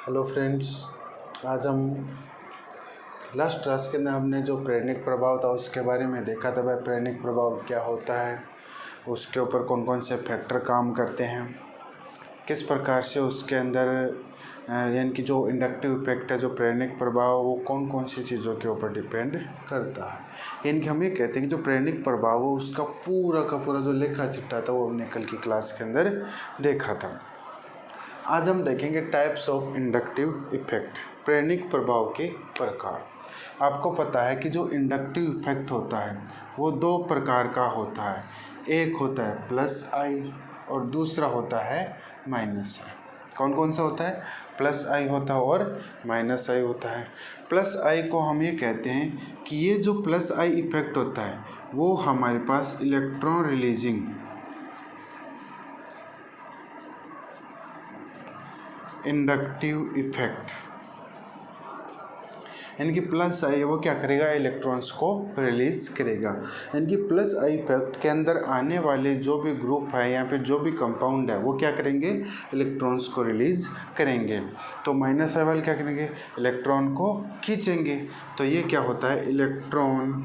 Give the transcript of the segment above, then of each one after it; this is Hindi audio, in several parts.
हेलो फ्रेंड्स, आज हम लास्ट क्लास के अंदर हमने जो प्रेरणिक प्रभाव था उसके बारे में देखा था। भाई प्रेरणिक प्रभाव क्या होता है, उसके ऊपर कौन कौन से फैक्टर काम करते हैं, किस प्रकार से उसके अंदर यानी कि जो इंडक्टिव इफेक्ट है, जो प्रेरणिक प्रभाव, वो कौन कौन सी चीज़ों के ऊपर डिपेंड करता है। यानी कि हम ये कहते हैं कि जो प्रेरणिक प्रभाव हो उसका पूरा का पूरा जो लेखा चिट्ठा था वो हमने कल की क्लास के अंदर देखा था। आज हम देखेंगे टाइप्स ऑफ इंडक्टिव इफेक्ट, प्रेरणिक प्रभाव के प्रकार। आपको पता है कि जो इंडक्टिव इफेक्ट होता है वो दो प्रकार का होता है। एक होता है प्लस आई और दूसरा होता है माइनस आई। कौन कौन सा होता है? प्लस आई होता है और माइनस आई होता है। प्लस आई को हम ये कहते हैं कि ये जो प्लस आई इफेक्ट होता है वो हमारे पास इलेक्ट्रॉन रिलीजिंग इंडक्टिव इफेक्ट, यानी कि प्लस आई वो क्या करेगा, इलेक्ट्रॉन्स को रिलीज करेगा। यानी कि प्लस आई इफेक्ट के अंदर आने वाले जो भी ग्रुप है या फिर जो भी कंपाउंड है वो क्या करेंगे, इलेक्ट्रॉन्स को रिलीज करेंगे। तो माइनस आई वाले क्या करेंगे, इलेक्ट्रॉन को खींचेंगे। तो ये क्या होता है, इलेक्ट्रॉन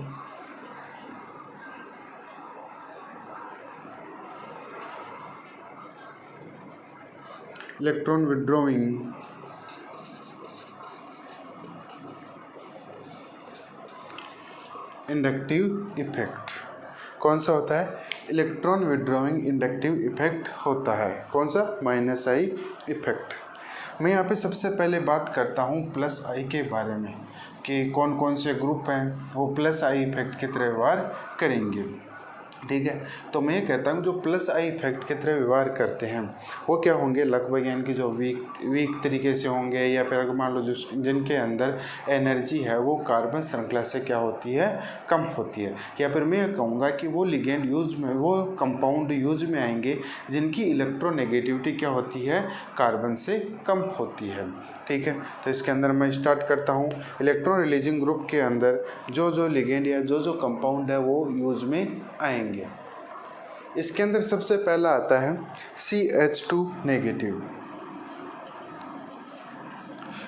विड्रॉइंग इंडक्टिव इफेक्ट। कौन सा होता है, इलेक्ट्रॉन विड्रॉइंग इंडक्टिव इफेक्ट होता है। कौन सा, माइनस आई इफेक्ट। मैं यहाँ पे सबसे पहले बात करता हूँ प्लस आई के बारे में कि कौन कौन से ग्रुप हैं वो प्लस आई इफेक्ट की तरह व्यवहार करेंगे। ठीक है, तो मैं ये कहता हूँ जो प्लस आई इफेक्ट की तरह व्यवहार करते हैं वो क्या होंगे, लगभग यानी कि जो वीक तरीके से होंगे, या फिर अगर मान लो जिनके अंदर एनर्जी है वो कार्बन श्रृंखला से क्या होती है, कम होती है। या फिर मैं कहूँगा कि वो लिगेंड यूज में, वो कंपाउंड यूज में आएंगे जिनकी इलेक्ट्रोनेगेटिविटी क्या होती है, कार्बन से कम होती है। ठीक है, तो इसके अंदर मैं स्टार्ट करता हूँ। इलेक्ट्रॉन रिलीजिंग ग्रुप के अंदर जो जो लिगेंड या जो कंपाउंड है वो यूज में आएंगे। इसके अंदर सबसे पहला आता है CH2 नेगेटिव।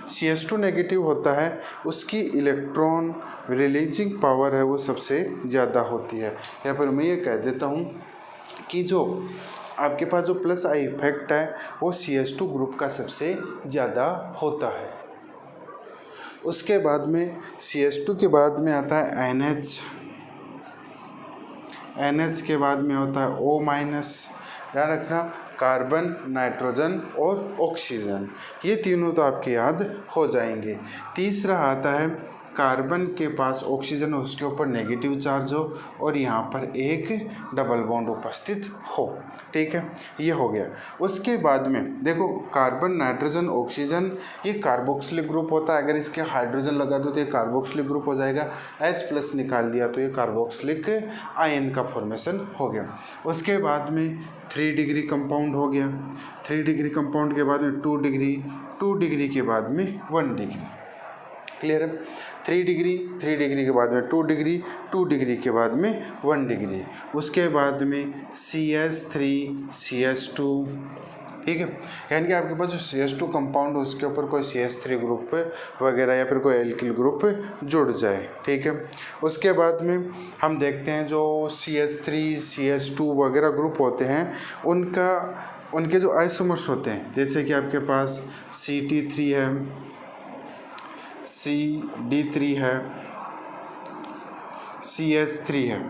CH2 नेगेटिव होता है, उसकी इलेक्ट्रॉन रिलीजिंग पावर है वो सबसे ज़्यादा होती है। या फिर मैं ये कह देता हूँ कि जो आपके पास जो प्लस आई इफेक्ट है वो CH2 ग्रुप का सबसे ज़्यादा होता है। उसके बाद में CH2 के बाद में आता है NH के बाद में होता है O-। ध्यान रखना, कार्बन, नाइट्रोजन और ऑक्सीजन, ये तीनों तो आपके याद हो जाएंगे। तीसरा आता है कार्बन के पास ऑक्सीजन उसके ऊपर नेगेटिव चार्ज हो और यहाँ पर एक डबल बॉन्ड उपस्थित हो। ठीक है, ये हो गया। उसके बाद में देखो कार्बन, नाइट्रोजन, ऑक्सीजन, ये कार्बोक्सिलिक ग्रुप होता है। अगर इसके हाइड्रोजन लगा दो तो ये कार्बोक्सिलिक ग्रुप हो जाएगा। H+ निकाल दिया तो ये कार्बोक्सिलिक आयन का फॉर्मेशन हो गया। उसके बाद में 3 डिग्री कंपाउंड हो गया। 3 डिग्री कंपाउंड के बाद में 2 डिग्री, 2 डिग्री के बाद में 1 डिग्री। क्लियर है, 3 डिग्री के बाद में 2 डिग्री, 2 डिग्री के बाद में 1 डिग्री। उसके बाद में CH3 CH2। ठीक है, यानी कि आपके पास जो CH2 कंपाउंड है उसके ऊपर कोई CH3 ग्रुप वगैरह या फिर कोई एल्किल ग्रुप जुड़ जाए। ठीक है, उसके बाद में हम देखते हैं जो CH3 CH2 वगैरह ग्रुप होते हैं उनके जो आइसोमर्स होते हैं, जैसे कि आपके पास CT3 है, CD3 है, CH3 है,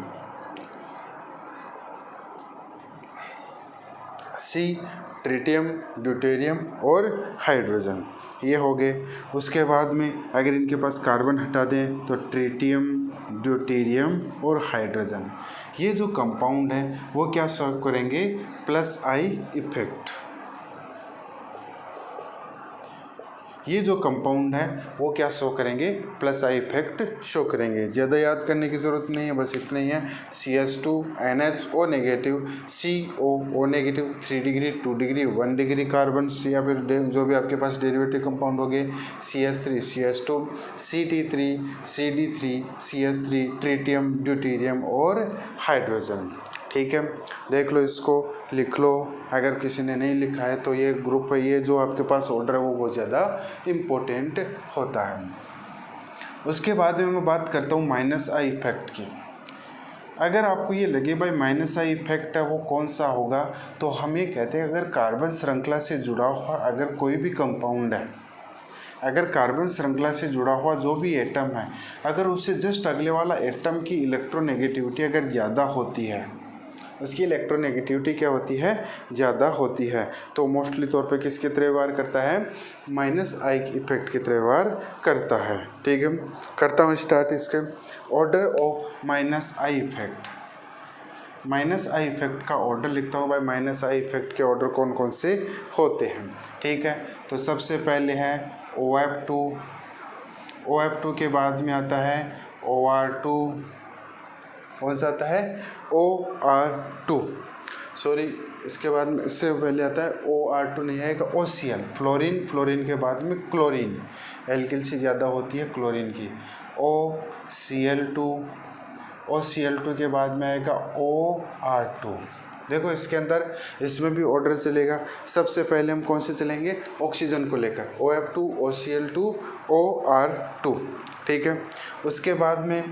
C ट्रिटियम, ड्यूटेरियम और हाइड्रोजन, ये हो गए। उसके बाद में अगर इनके पास कार्बन हटा दें तो ट्रिटियम, ड्यूटेरियम और हाइड्रोजन, ये जो कंपाउंड है वो क्या शो करेंगे, प्लस आई इफेक्ट। ये जो कंपाउंड है वो क्या शो करेंगे, प्लस आई इफेक्ट शो करेंगे। ज़्यादा याद करने की ज़रूरत नहीं है, बस इतना ही है। CH2 NH O negative, CO negative, 3 degree, 2 degree, 1 degree carbon, या फिर जो भी आपके पास डेरिवेटिव कंपाउंड हो गए, CH3 CH2 CT3 CD3 CH3, tritium, deuterium और हाइड्रोजन। ठीक है, देख लो, इसको लिख लो। अगर किसी ने नहीं लिखा है तो ये ग्रुप है, ये जो आपके पास ऑर्डर है वो बहुत ज़्यादा इम्पोर्टेंट होता है। उसके बाद में मैं बात करता हूँ माइनस आई इफेक्ट की। अगर आपको ये लगे भाई माइनस आई इफेक्ट है वो कौन सा होगा, तो हम ये कहते हैं अगर कार्बन श्रृंखला से जुड़ा हुआ अगर कोई भी कंपाउंड है, अगर कार्बन श्रृंखला से जुड़ा हुआ जो भी एटम है, अगर उससे जस्ट अगले वाला एटम की इलेक्ट्रोनेगेटिविटी अगर ज़्यादा होती है, उसकी इलेक्ट्रोनेगेटिविटी क्या होती है, ज़्यादा होती है, तो मोस्टली तौर पे किसके तरह व्यवहार करता है, माइनस आई इफेक्ट की तरह व्यवहार करता है। ठीक है, करता हूँ स्टार्ट इसके। Order of minus I effect, minus I effect का ऑर्डर लिखता हूँ भाई। माइनस आई इफेक्ट के ऑर्डर कौन कौन से होते हैं, ठीक है। तो सबसे पहले है OF2, OF2 के बाद में आता है OR2, कौन सा आता है, OR2, सॉरी, इसके बाद में इससे पहले आता है OR2 नहीं आएगा, OCl, फ्लोरीन, फ्लोरीन के बाद में क्लोरीन, एल्किल से ज़्यादा होती है क्लोरीन की, OCl2, OCl2 के बाद में आएगा OR2। देखो इसके अंदर इसमें भी ऑर्डर चलेगा। सबसे पहले हम कौन से चलेंगे, ऑक्सीजन को लेकर, OF2, OCl2, OR2, ठीक है। उसके बाद में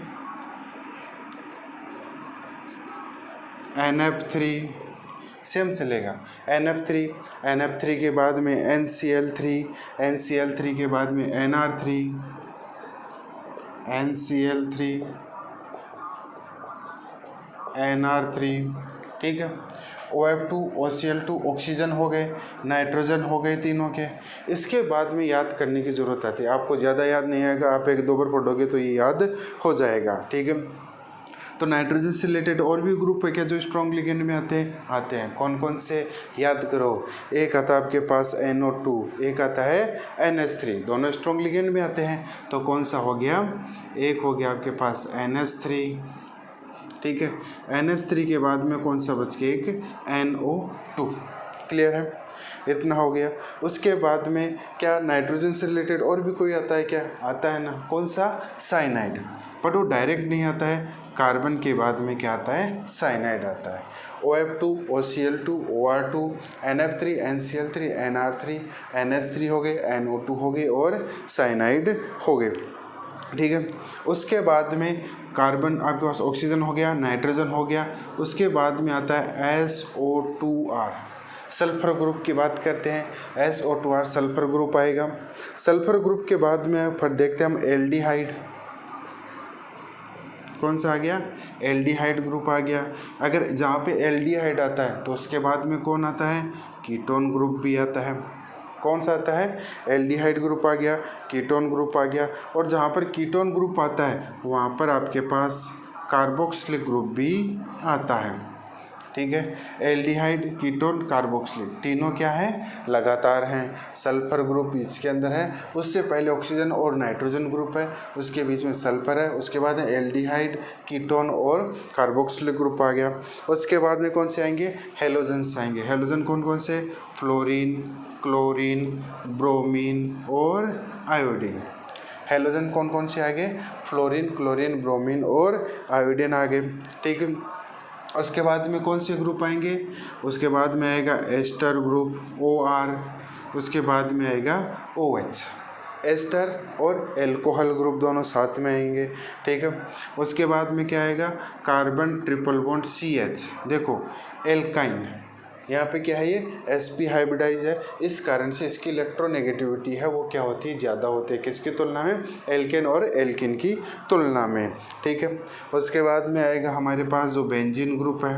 NF3 सेम चलेगा, NF3, NF3 के बाद में NCl3, NCl3 के बाद में NR3, NCl3, NR3, ठीक है। OF2, OCl2 ऑक्सीजन हो गए, नाइट्रोजन हो गए तीनों के। इसके बाद में याद करने की ज़रूरत आती है, आपको ज़्यादा याद नहीं आएगा, आप एक दो बार पढ़ोगे तो ये याद हो जाएगा, ठीक है। तो नाइट्रोजन से रिलेटेड और भी ग्रुप है क्या जो स्ट्रॉन्ग लिगेंड में आते हैं, कौन कौन से याद करो। एक आता है आपके पास NO2, एक आता है NH3, दोनों स्ट्रॉन्ग लिगेंड में आते हैं। तो कौन सा हो गया, एक हो गया आपके पास NH3, ठीक है। NH3 के बाद में कौन सा बच गया, एक NO2, क्लियर है, इतना हो गया। उसके बाद में क्या नाइट्रोजन से रिलेटेड और भी कोई आता है क्या, आता है ना, कौन सा, साइनाइड, बट वो डायरेक्ट नहीं आता है, कार्बन के बाद में क्या आता है, साइनाइड आता है। OF2, OCl2, OR2, NF3, NCl3, NR3, NH3 हो गए, NO2 हो गए और साइनाइड हो गए, ठीक है। उसके बाद में कार्बन आपके पास ऑक्सीजन हो गया, नाइट्रोजन हो गया। उसके बाद में आता है SO2R, सल्फर ग्रुप की बात करते हैं, SO2R सल्फर ग्रुप आएगा। सल्फर ग्रुप के बाद में फिर देखते हैं हम एल्डिहाइड, कौन सा आ गया, एल्डिहाइड ग्रुप आ गया। अगर जहाँ पे एल्डिहाइड आता है तो उसके बाद में कौन आता है, कीटोन ग्रुप भी आता है। कौन सा आता है, एल्डिहाइड ग्रुप आ गया, कीटोन ग्रुप आ गया। और जहाँ पर कीटोन ग्रुप आता है वहाँ पर आपके पास कार्बोक्सिलिक ग्रुप भी आता है, ठीक है। एल्डिहाइड, कीटोन, कार्बोक्सिलिक तीनों क्या है, लगातार हैं। सल्फर ग्रुप इसके अंदर है, उससे पहले ऑक्सीजन और नाइट्रोजन ग्रुप है, उसके बीच में सल्फर है, उसके बाद है एल्डिहाइड, कीटोन और कार्बोक्सिलिक ग्रुप आ गया। उसके बाद में कौन से आएंगे, हेलोजन्स आएंगे। हेलोजन कौन कौन से, फ्लोरीन, क्लोरीन, ब्रोमीन और आयोडीन। हेलोजन कौन कौन से आ गए, फ्लोरीन, क्लोरीन, ब्रोमीन और आयोडीन आ गए, ठीक है। उसके बाद में कौन से ग्रुप आएंगे, उसके बाद में आएगा एस्टर ग्रुप, OR, उसके बाद में आएगा OH, एस्टर और एल्कोहल ग्रुप दोनों साथ में आएंगे, ठीक है। उसके बाद में क्या आएगा, कार्बन ट्रिपल बॉन्ड CH, देखो एल्काइन, यहाँ पे क्या है, ये sp हाइब्रिडाइज है, इस कारण से इसकी इलेक्ट्रोनेगेटिविटी है वो क्या होती है, ज़्यादा होती है, किसकी तुलना में, एल्केन और एल्किन की तुलना में, ठीक है। उसके बाद में आएगा हमारे पास जो बेंजीन ग्रुप है,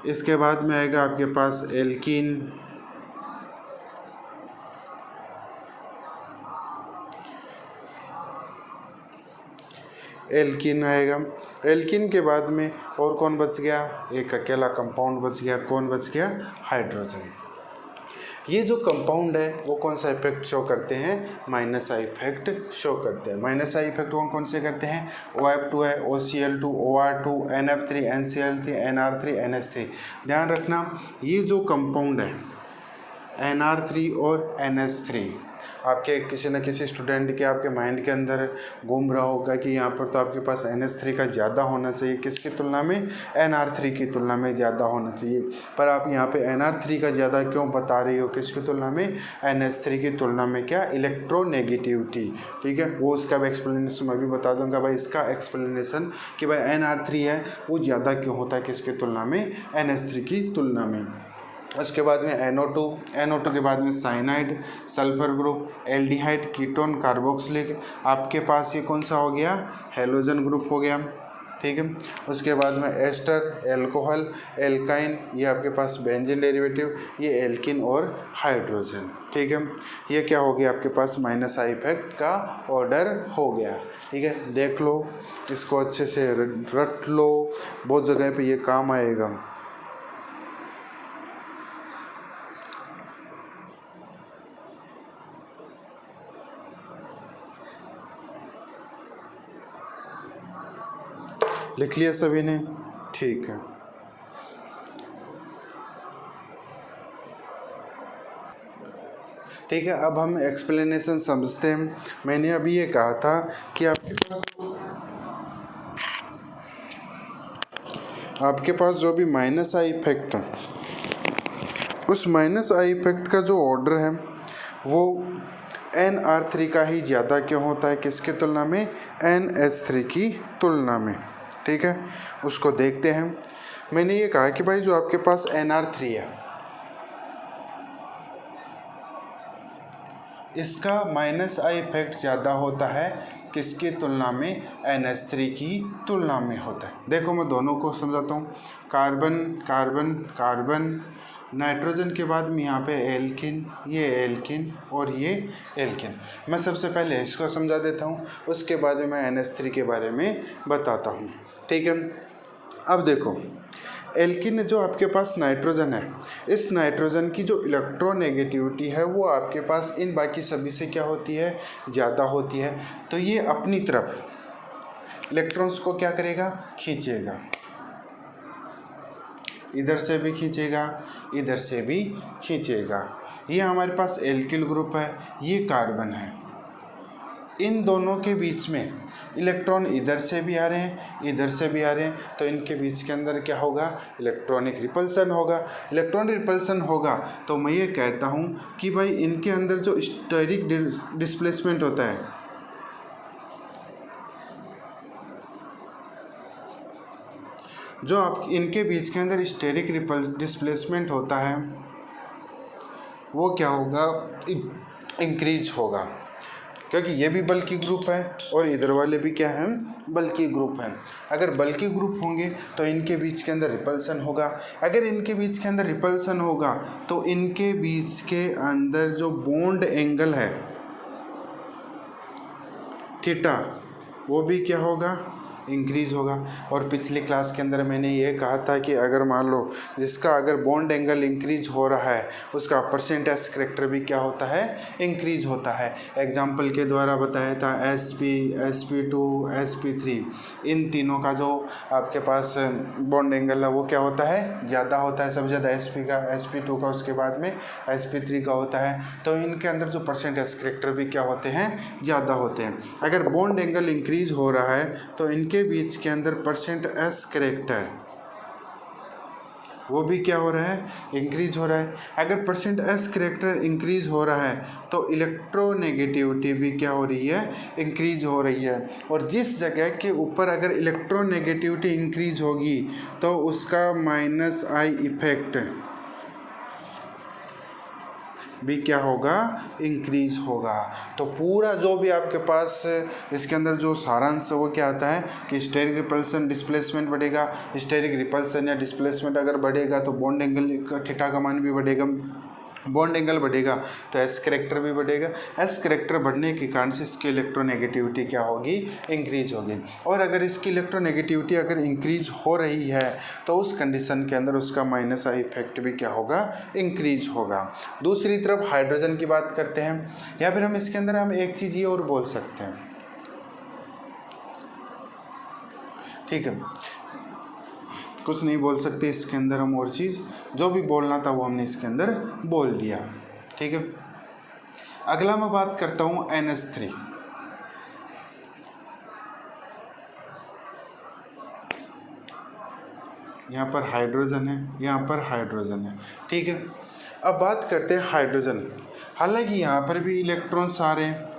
इसके बाद में आएगा आपके पास एल्कीन, एल्कीन आएगा। एल्कीन के बाद में और कौन बच गया, एक अकेला कंपाउंड बच गया, कौन बच गया, हाइड्रोजन। ये जो कंपाउंड है वो कौन सा इफेक्ट शो करते हैं, माइनस आई इफेक्ट शो करते हैं। माइनस आई इफेक्ट कौन कौन से करते हैं, OF2 है, OCl2, OR2, NF3, NCl3, NR3, NH3। ध्यान रखना ये जो कंपाउंड है NR3 और NH3, आपके किसी न किसी स्टूडेंट के आपके माइंड के अंदर घूम रहा होगा कि यहाँ पर तो आपके पास NH3 का ज़्यादा होना चाहिए, किसकी तुलना में, NR3 की तुलना में ज़्यादा होना चाहिए। पर आप यहाँ पे NR3 का ज़्यादा क्यों बता रही हो, किसकी तुलना में, NH3 की तुलना में, क्या, इलेक्ट्रोनेगेटिविटी। ठीक है, वो उसका भी एक्सप्लेनेशन मैं भी बता दूंगा भाई, इसका एक्सप्लेनेशन कि भाई NR3 है वो ज़्यादा क्यों होता है किसकी तुलना में, NH3 की तुलना में। उसके बाद में NO2 के बाद में cyanide, sulphur group, aldehyde, ketone, carboxylic, आपके पास ये कौन सा हो गया, हेलोजन ग्रुप हो गया। ठीक है, उसके बाद में एस्टर, एल्कोहल, एल्काइन, ये आपके पास बेंजीन डेरिवेटिव, ये एल्किन और हाइड्रोजन। ठीक है, ये क्या हो गया आपके पास, -I इफेक्ट का ऑर्डर हो गया। ठीक है, देख लो इसको अच्छे से रट लो, बहुत जगह पे ये काम आएगा। लिख लिया सभी ने, ठीक है। ठीक है, अब हम एक्सप्लेनेशन समझते हैं। मैंने अभी ये कहा था कि आपके पास जो भी -I इफेक्ट है, उस -I इफेक्ट का जो ऑर्डर है वो NR3 का ही ज़्यादा क्यों होता है, किसकी तुलना में, NH3 की तुलना में। ठीक है, उसको देखते हैं। मैंने ये कहा कि भाई जो आपके पास NR3 है, इसका -I इफेक्ट ज़्यादा होता है किसकी तुलना में, NH3 की तुलना में होता है। देखो मैं दोनों को समझाता हूँ। कार्बन कार्बन कार्बन, नाइट्रोजन के बाद में यहाँ पे एल्किन, ये एल्किन और ये एल्किन। मैं सबसे पहले इसको समझा देता हूँ, उसके बाद में मैं NH3 के बारे में बताता हूँ। ठीक है, अब देखो एल्किन जो आपके पास नाइट्रोजन है, इस नाइट्रोजन की जो इलेक्ट्रोनेगेटिविटी है वो आपके पास इन बाकी सभी से क्या होती है, ज़्यादा होती है। तो ये अपनी तरफ इलेक्ट्रॉन्स को क्या करेगा, खींचेगा, इधर से भी खींचेगा, इधर से भी खींचेगा। ये हमारे पास एल्किल ग्रुप है, ये कार्बन है। इन दोनों के बीच में इलेक्ट्रॉन इधर से भी आ रहे हैं, इधर से भी आ रहे हैं, तो इनके बीच के अंदर क्या होगा, इलेक्ट्रॉनिक रिपल्सन होगा। इलेक्ट्रॉनिक रिपल्सन होगा तो मैं ये कहता हूँ कि भाई इनके अंदर जो स्टेरिक डिस्प्लेसमेंट होता है, जो आप इनके बीच के अंदर स्टेरिक डिस्प्लेसमेंट होता है, वो क्या होगा, इंक्रीज होगा, क्योंकि ये भी बल्कि ग्रुप है और इधर वाले भी क्या हैं, बल्कि ग्रुप हैं। अगर बल्कि ग्रुप होंगे तो इनके बीच के अंदर रिपल्सन होगा। अगर इनके बीच के अंदर रिपल्सन होगा तो इनके बीच के अंदर जो बॉन्ड एंगल है थीटा, वो भी क्या होगा, इंक्रीज होगा। और पिछली क्लास के अंदर मैंने ये कहा था कि अगर मान लो जिसका अगर बॉन्ड एंगल इंक्रीज हो रहा है उसका परसेंटेज करैक्टर भी क्या होता है, इंक्रीज होता है। एग्जाम्पल के द्वारा बताया था sp, sp2, sp3, इन तीनों का जो आपके पास बॉन्ड एंगल है वो क्या होता है, ज़्यादा होता है, सबसे ज़्यादा sp का, sp2 का, उसके बाद में sp3 का होता है। तो इनके अंदर जो परसेंटेज करैक्टर भी क्या होते हैं, ज़्यादा होते हैं। अगर बॉन्ड एंगल इंक्रीज हो रहा है तो इनके बीच के अंदर %s करैक्टर वो भी क्या हो रहा है, इंक्रीज हो रहा है। अगर %s करैक्टर इंक्रीज हो रहा है तो इलेक्ट्रोनेगेटिविटी भी क्या हो रही है, इंक्रीज हो रही है। और जिस जगह के ऊपर अगर इलेक्ट्रोनेगेटिविटी इंक्रीज होगी तो उसका -I इफेक्ट भी क्या होगा, इंक्रीज होगा। तो पूरा जो भी आपके पास इसके अंदर जो सारांश है वो क्या आता है कि स्टेरिक रिपल्सन डिस्प्लेसमेंट बढ़ेगा। स्टेरिक रिपल्सन या डिस्प्लेसमेंट अगर बढ़ेगा तो बॉन्ड एंगल थीटा का मान भी बढ़ेगा, बॉन्ड एंगल बढ़ेगा तो एस करैक्टर भी बढ़ेगा। एस करैक्टर बढ़ने के कारण से इसकी इलेक्ट्रोनेगेटिविटी क्या होगी, इंक्रीज होगी। और अगर इसकी इलेक्ट्रोनेगेटिविटी अगर इंक्रीज हो रही है तो उस कंडीशन के अंदर उसका -I इफेक्ट भी क्या होगा, इंक्रीज होगा। दूसरी तरफ हाइड्रोजन की बात करते हैं, या फिर हम इसके अंदर हम एक चीज़ ये और बोल सकते हैं। ठीक है, कुछ नहीं बोल सकते इसके अंदर हम, और चीज़ जो भी बोलना था वो हमने इसके अंदर बोल दिया। ठीक है, अगला मैं बात करता हूँ NH3। यहाँ पर हाइड्रोजन है, यहाँ पर हाइड्रोजन है, ठीक है। अब बात करते हैं हाइड्रोजन। हालांकि यहाँ पर भी इलेक्ट्रॉन्स आ रहे हैं,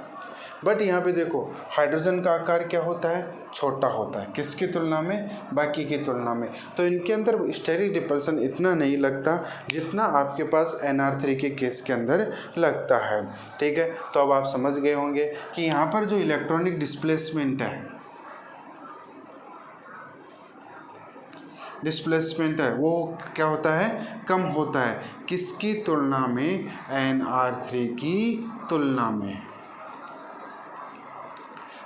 बट यहाँ पे देखो हाइड्रोजन का आकार क्या होता है, छोटा होता है। किसकी तुलना में, बाकी की तुलना में। तो इनके अंदर स्टेरिक रिपल्सन इतना नहीं लगता जितना आपके पास Nr3 के केस के अंदर लगता है, ठीक है। तो अब आप समझ गए होंगे कि यहाँ पर जो इलेक्ट्रॉनिक डिस्प्लेसमेंट है वो क्या होता है, कम होता है। किसकी तुलना में, Nr3 की तुलना में।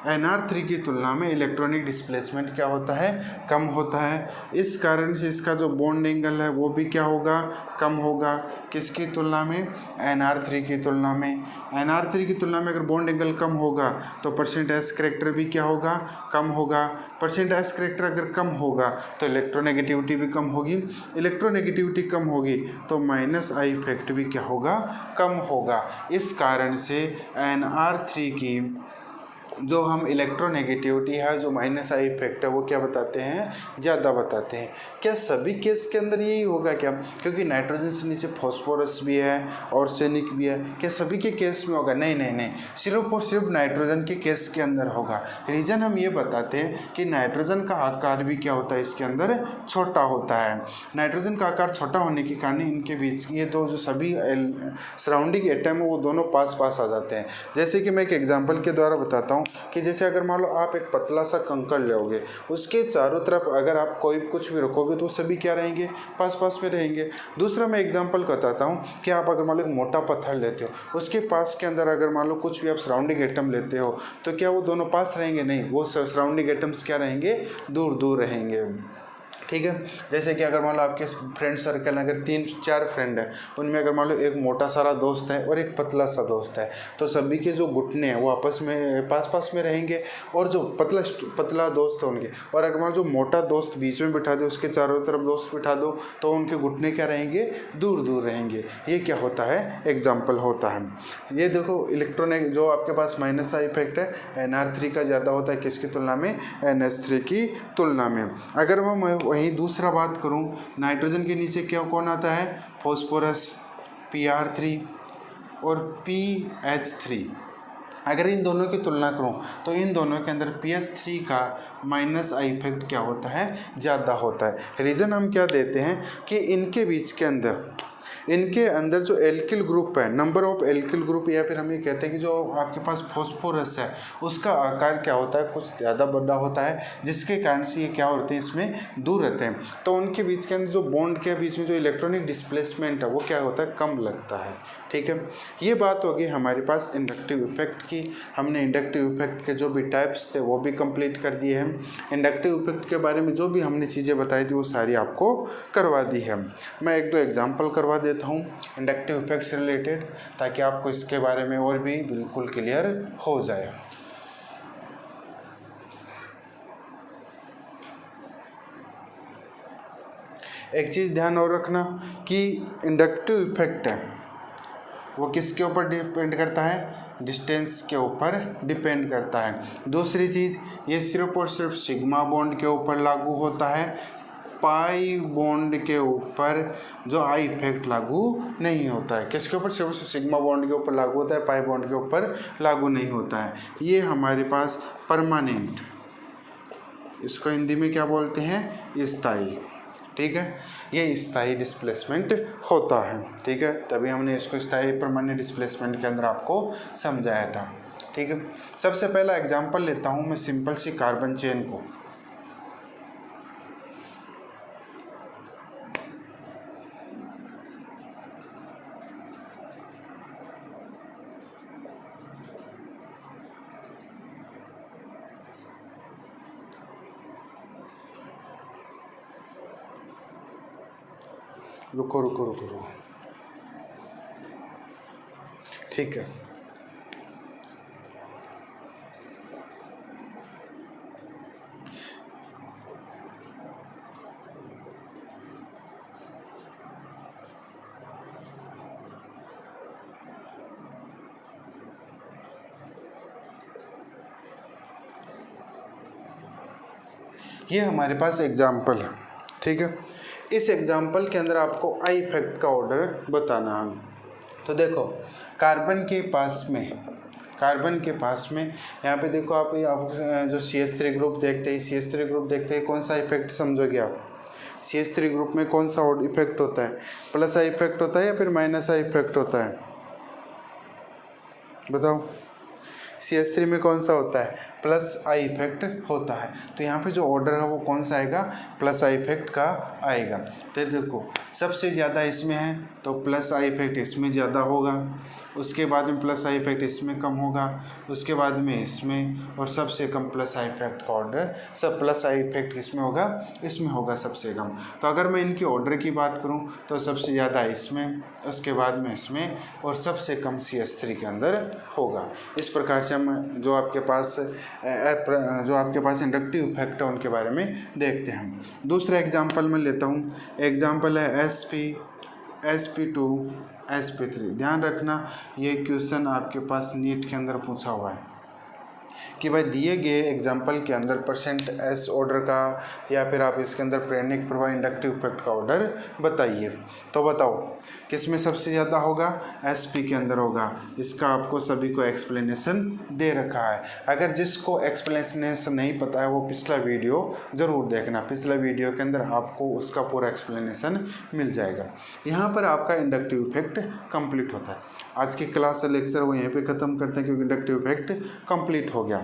Nr3 की तुलना में इलेक्ट्रॉनिक डिस्प्लेसमेंट क्या होता है, कम होता है। इस कारण से इसका जो बॉन्ड एंगल है वो भी क्या होगा, कम होगा। किसकी तुलना में, Nr3 की तुलना में। Nr3 की तुलना में अगर बॉन्ड एंगल कम होगा तो परसेंट एस करेक्टर भी क्या होगा, कम होगा। परसेंट एस करेक्टर अगर कम होगा तो इलेक्ट्रोनेगेटिविटी भी कम होगी। इलेक्ट्रोनेगेटिविटी कम होगी तो माइनस आई इफेक्ट भी क्या होगा, कम होगा। इस कारण से Nr3 की जो हम इलेक्ट्रोनेगेटिविटी है, जो माइनस आई इफेक्ट है, वो क्या बताते हैं, ज़्यादा बताते हैं। क्या सभी केस के अंदर यही होगा क्या, क्योंकि नाइट्रोजन से नीचे फॉस्फोरस भी है और आर्सेनिक भी है, क्या सभी के केस में होगा, नहीं नहीं नहीं, सिर्फ और सिर्फ नाइट्रोजन के केस के अंदर होगा। रीज़न हम ये बताते हैं कि नाइट्रोजन का आकार भी क्या होता है, इसके अंदर छोटा होता है। नाइट्रोजन का आकार छोटा होने के कारण इनके बीच ये दो जो सभी सराउंडिंग एटम है वो दोनों पास पास आ जाते हैं। जैसे कि मैं एक एग्जाम्पल के द्वारा बताता हूँ कि जैसे अगर मान लो आप एक पतला सा कंकड़ लोगे, उसके चारों तरफ अगर आप कोई कुछ भी रखोगे तो सभी क्या रहेंगे, पास पास में रहेंगे। दूसरा मैं एग्जांपल बताता हूँ कि आप अगर मान लो एक मोटा पत्थर लेते हो, उसके पास के अंदर अगर मान लो कुछ भी आप सराउंडिंग एटम लेते हो तो क्या वो दोनों पास रहेंगे, नहीं, वो सराउंडिंग एटम्स क्या रहेंगे, दूर दूर रहेंगे, ठीक है। जैसे कि अगर मान लो आपके फ्रेंड सर्कल अगर 3-4 फ्रेंड है, उनमें अगर मान लो एक मोटा सारा दोस्त है और एक पतला सा दोस्त है, तो सभी के जो घुटने हैं वो आपस में पास पास में रहेंगे और जो पतला दोस्त होंगे, और अगर मान लो जो मोटा दोस्त बीच में बिठा दो, उसके चारों तरफ दोस्त बिठा दो, तो उनके घुटने क्या रहेंगे, दूर दूर रहेंगे। ये क्या होता है, एग्जाम्पल होता है। ये देखो इलेक्ट्रॉनिक जो आपके पास माइनस का इफेक्ट है Nr3 का ज़्यादा होता है, किसकी तुलना में, NH3 की तुलना में। अगर मैं वहीं दूसरा बात करूं, नाइट्रोजन के नीचे क्या कौन आता है, फॉस्फोरस Pr3 और PH3। अगर इन दोनों की तुलना करूं तो इन दोनों के अंदर PH3 का माइनस आई इफेक्ट क्या होता है, ज़्यादा होता है। रीज़न हम क्या देते हैं कि इनके बीच के अंदर, इनके अंदर जो एल्किल ग्रुप है, नंबर ऑफ एल्किल ग्रुप, या फिर हम ये कहते हैं कि जो आपके पास फॉस्फोरस है उसका आकार क्या होता है, कुछ ज़्यादा बड़ा होता है, जिसके कारण से ये क्या होते हैं, इसमें दूर रहते हैं। तो उनके बीच के अंदर जो बॉन्ड के बीच में जो इलेक्ट्रॉनिक डिस्प्लेसमेंट है वो क्या होता है, कम लगता है, ठीक है। ये बात होगी हमारे पास इंडक्टिव इफेक्ट की। हमने इंडक्टिव इफेक्ट के जो भी टाइप्स थे वो भी कंप्लीट कर दिए हैं। इंडक्टिव इफेक्ट के बारे में जो भी हमने चीज़ें बताई थी वो सारी आपको करवा दी है। मैं 1-2 एग्जांपल करवा देता हूँ इंडक्टिव इफेक्ट से रिलेटेड, ताकि आपको इसके बारे में और भी बिल्कुल क्लियर हो जाए। एक चीज़ ध्यान और रखना कि इंडक्टिव इफेक्ट है वो किसके ऊपर डिपेंड करता है, डिस्टेंस के ऊपर डिपेंड करता है। दूसरी चीज़, ये सिर्फ और सिर्फ सिग्मा बॉन्ड के ऊपर लागू होता है, पाई बॉन्ड के ऊपर जो आई इफेक्ट लागू नहीं होता है। किसके ऊपर, सिर्फ सिग्मा बॉन्ड के ऊपर लागू होता है, पाई बॉन्ड के ऊपर लागू नहीं होता है। ये हमारे पास परमानेंट, इसको हिंदी में क्या बोलते हैं, स्थायी, ठीक है। ये स्थायी डिस्प्लेसमेंट होता है, ठीक है। तभी हमने इसको स्थायी परमानेंट डिस्प्लेसमेंट के अंदर आपको समझाया था, ठीक है। सबसे पहला एग्जांपल लेता हूँ मैं सिंपल सी कार्बन चेन को। रुको, ठीक है। ये हमारे पास एग्जाम्पल है, ठीक है। इस एग्जाम्पल के अंदर आपको आई इफेक्ट का ऑर्डर बताना है। तो देखो कार्बन के पास में यहाँ पे देखो आप जो CH3 ग्रुप देखते हैं, CH3 ग्रुप देखते हैं, कौन सा इफेक्ट समझोगे आप? CH3 ग्रुप में कौन सा इफेक्ट होता है? प्लस आई इफेक्ट होता है या फिर माइनस आई इफेक्ट होता है? बताओ। CH3 में कौन सा होता है? प्लस आई इफेक्ट होता है। तो यहाँ पे जो ऑर्डर है वो कौन सा आएगा? प्लस आई इफेक्ट का आएगा। तो देखो सबसे ज़्यादा इसमें है तो प्लस आई इफेक्ट इसमें ज़्यादा होगा, उसके बाद में प्लस आई इफेक्ट इसमें कम होगा, उसके बाद में इसमें, और सबसे कम प्लस आई इफेक्ट का ऑर्डर सब प्लस आई इफेक्ट किसमें होगा? इसमें होगा सबसे कम। तो अगर मैं इनकी ऑर्डर की बात करूँ तो सबसे ज़्यादा इसमें, उसके बाद में इसमें, और सबसे कम CH3 के अंदर होगा। इस प्रकार से हम जो आपके पास इंडक्टिव इफेक्ट है उनके बारे में देखते हैं। दूसरा एग्जाम्पल मैं लेता हूँ, एग्जाम्पल है sp2 sp3। ध्यान रखना ये क्वेश्चन आपके पास नीट के अंदर पूछा हुआ है कि भाई दिए गए एग्जाम्पल के अंदर %S ऑर्डर का या फिर आप इसके अंदर प्रेरणिक प्रवाह इंडक्टिव इफेक्ट का ऑर्डर बताइए। तो बताओ किस में सबसे ज़्यादा होगा? SP के अंदर होगा। इसका आपको सभी को एक्सप्लेनेशन दे रखा है। अगर जिसको एक्सप्लेनेशन नहीं पता है वो पिछला वीडियो ज़रूर देखना, पिछला वीडियो के अंदर आपको उसका पूरा एक्सप्लेनेशन मिल जाएगा। यहाँ पर आपका इंडक्टिव इफेक्ट कंप्लीट होता है। आज की क्लास से लेक्चर वो यहीं पे ख़त्म करते हैं क्योंकि इंडक्टिव इफेक्ट कंप्लीट हो गया।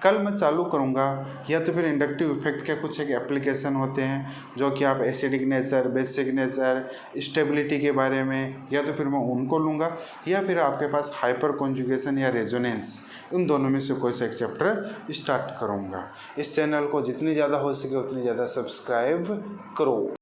कल मैं चालू करूँगा या तो फिर इंडक्टिव इफेक्ट के कुछ एक एप्लीकेशन होते हैं जो कि आप acidic nature, basic nature, stability के बारे में, या तो फिर मैं उनको लूँगा, या फिर आपके पास हाइपर कॉन्जुगेशन या रेजोनेंस, इन दोनों में से कोई सा एक चैप्टर स्टार्ट करूँगा। इस चैनल को जितनी ज़्यादा हो सके उतनी ज़्यादा सब्सक्राइब करो।